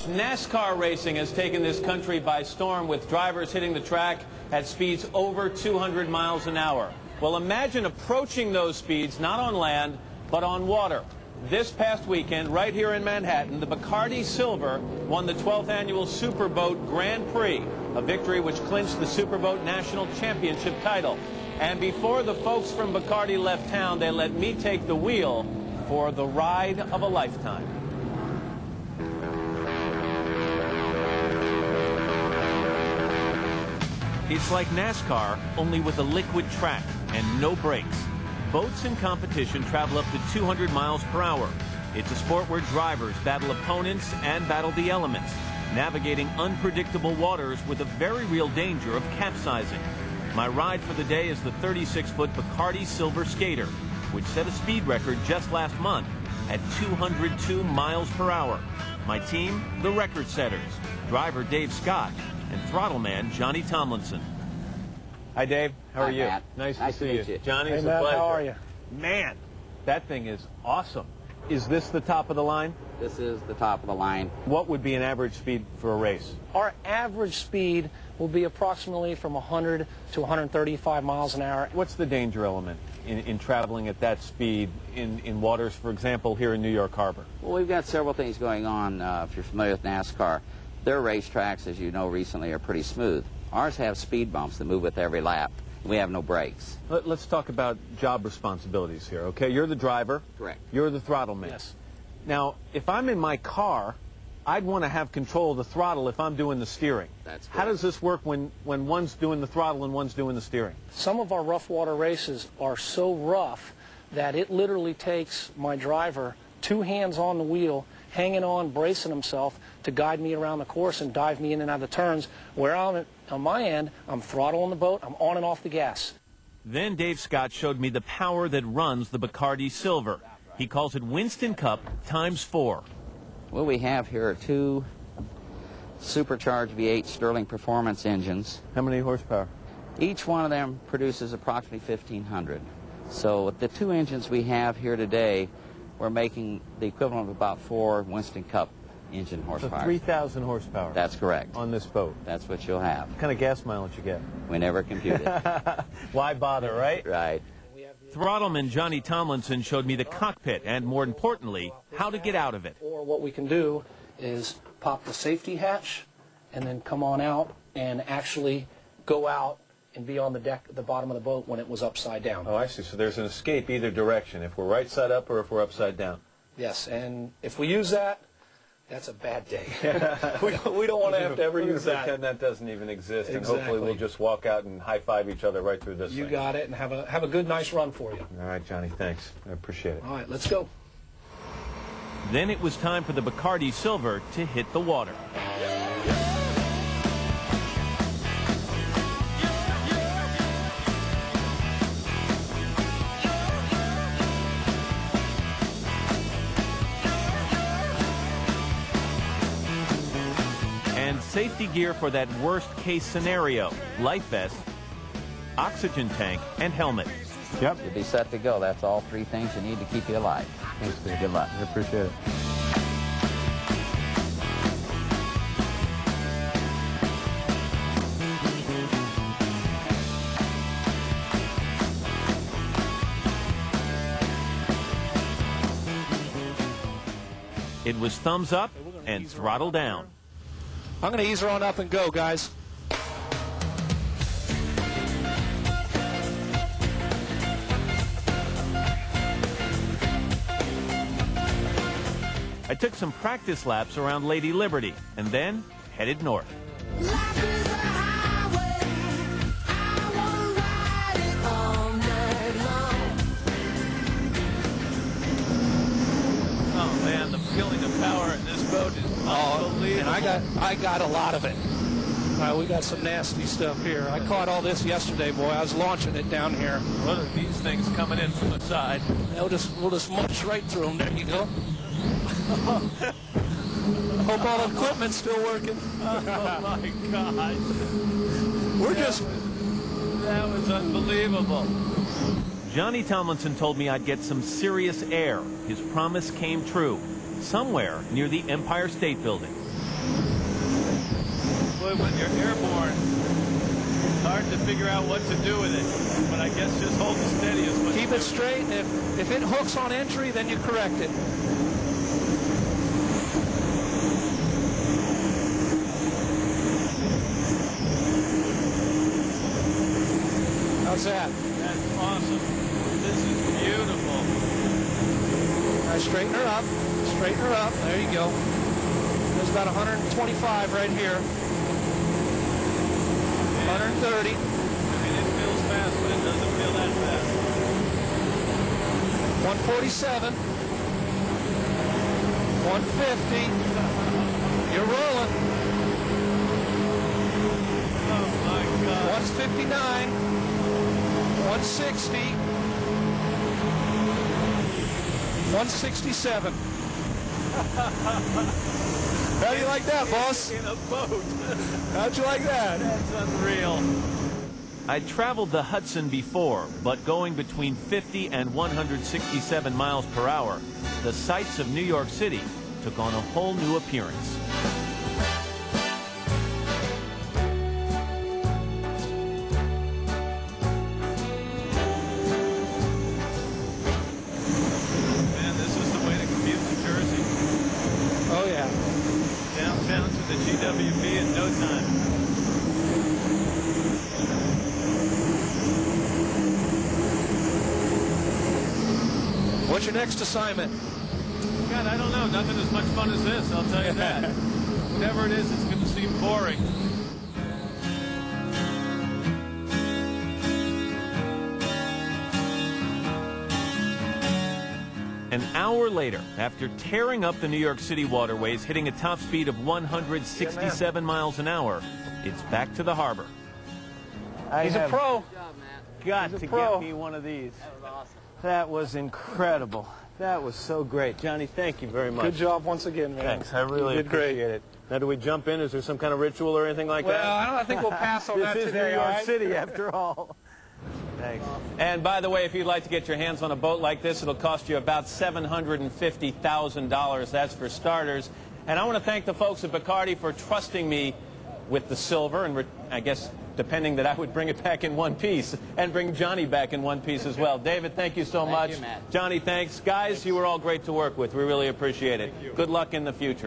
NASCAR racing has taken this country by storm, with drivers hitting the track at speeds over 200 miles an hour. Well, imagine approaching those speeds not on land, but on water. This past weekend, right here in Manhattan, the Bacardi Silver won the 12th annual Superboat Grand Prix, a victory which clinched the Superboat National Championship title. And before the folks from Bacardi left town, they let me take the wheel for the ride of a lifetime. It's like NASCAR, only with a liquid track and no brakes. Boats in competition travel up to 200 miles per hour. It's a sport where drivers battle opponents and battle the elements, navigating unpredictable waters with a very real danger of capsizing. My ride for the day is the 36-foot Bacardi Silver Skater, which set a speed record just last month at 202 miles per hour. My team, the record setters, driver Dave Scott and throttle man Johnny Tomlinson. Hi, Dave. How are you? Matt. Nice to see you. Johnny, hey, it's a Matt, pleasure. how are you? Man, that thing is awesome. Is this the top of the line? This is the top of the line. What would be an average speed for a race? Our average speed will be approximately from 100 to 135 miles an hour. What's the danger element in traveling at that speed in waters, for example, here in New York Harbor? Well, we've got several things going on. If you're familiar with NASCAR, their racetracks, as you know recently, are pretty smooth. Ours have speed bumps that move with every lap. We have no brakes. Let's talk about job responsibilities here, okay? You're the driver. Correct. You're the throttle man. Yes. Now, if I'm in my car, I'd want to have control of the throttle if I'm doing the steering. That's correct. How does this work when one's doing the throttle and one's doing the steering? Some of our rough water races are so rough that it literally takes my driver 2 hands on the wheel, hanging on, bracing himself to guide me around the course and dive me in and out of the turns. Where I'm on my end, I'm throttling the boat, I'm on and off the gas. Then Dave Scott showed me the power that runs the Bacardi Silver. He calls it Winston Cup ×4. What we have here are 2 supercharged V8 Sterling Performance engines. How many horsepower? Each one of them produces approximately 1,500. So with the 2 engines we have here today, we're making the equivalent of about 4 Winston Cup engine horsepower. So 3,000 horsepower. That's correct. On this boat. That's what you'll have. What kind of gas mileage you get? We never compute it. Why bother, right? Right. Throttleman Johnny Tomlinson showed me the cockpit and, more importantly, how to get out of it. Or what we can do is pop the safety hatch and then come on out and actually go out and be on the deck at the bottom of the boat when it was upside down. Oh, I see. So there's an escape either direction, if we're right side up or if we're upside down. Yes, and if we use that, that's a bad day. we don't want to have to ever use that. Pretend that doesn't even exist, and Exactly. hopefully we'll just walk out and high-five each other right through this You thing. got it, and have a good, nice run for you. All right, Johnny, thanks. I appreciate it. All right, let's go. Then it was time for the Bacardi Silver to hit the water. And safety gear for that worst-case scenario: life vest, oxygen tank, and helmet. Yep. You'll be set to go. That's all 3 things you need to keep you alive. Thanks, Dave. Good luck. I appreciate it. It was thumbs up and throttle down. I'm going to ease her on up and go, guys. I took some practice laps around Lady Liberty and then headed north. Life is a highway. I wanna ride it all night long. Oh man, the feeling of power in this boat is unbelievable. And I got a lot of it. All right, we got some nasty stuff here. I caught all this yesterday, boy. I was launching it down here. What are these things coming in from the side? We'll just munch right through them. There you go. Hope all the equipment's still working. Oh my God. That was unbelievable. Johnny Tomlinson told me I'd get some serious air. His promise came true. Somewhere near the Empire State Building. Boy, when you're airborne, it's hard to figure out what to do with it. But I guess just hold it steady is what. Keep it straight, and if it hooks on entry, then you correct it. How's that? That's awesome. This is beautiful. All right, straighten her up. Straighten her up. There you go. There's about 125 right here. 130. I mean, it feels fast, but it doesn't feel that fast. 147. 150. You're rolling. Oh my God. 159. 160. 167. How do you like that, boss? In a boat. How'd you like that? That's unreal. I'd traveled the Hudson before, but going between 50 and 167 miles per hour, the sights of New York City took on a whole new appearance. Man, this is the way to commute to Jersey. Oh, yeah. Downtown to the GWP in no time. What's your next assignment? God, I don't know. Nothing as much fun as this, I'll tell you that. Whatever it is, it's going to seem boring. An hour later, after tearing up the New York City waterways, hitting a top speed of 167 miles an hour, it's back to the harbor. He's a pro. Got He's a to pro. get me one of these. That was awesome. That was incredible. That was so great. Johnny, thank you very much. Good job once again, man. Thanks. I really You did great. appreciate it. Now, do we jump in? Is there some kind of ritual or anything like Well, that? I think we'll pass on that This is today, New York all right? City, after all. Thanks. And by the way, if you'd like to get your hands on a boat like this, it'll cost you about $750,000. That's for starters. And I want to thank the folks at Bacardi for trusting me with the silver, and I guess depending that I would bring it back in one piece and bring Johnny back in one piece as well. David, thank you so much. you, Matt. Johnny, thanks. Guys, you were all great to work with. We really appreciate it. Good luck in the future.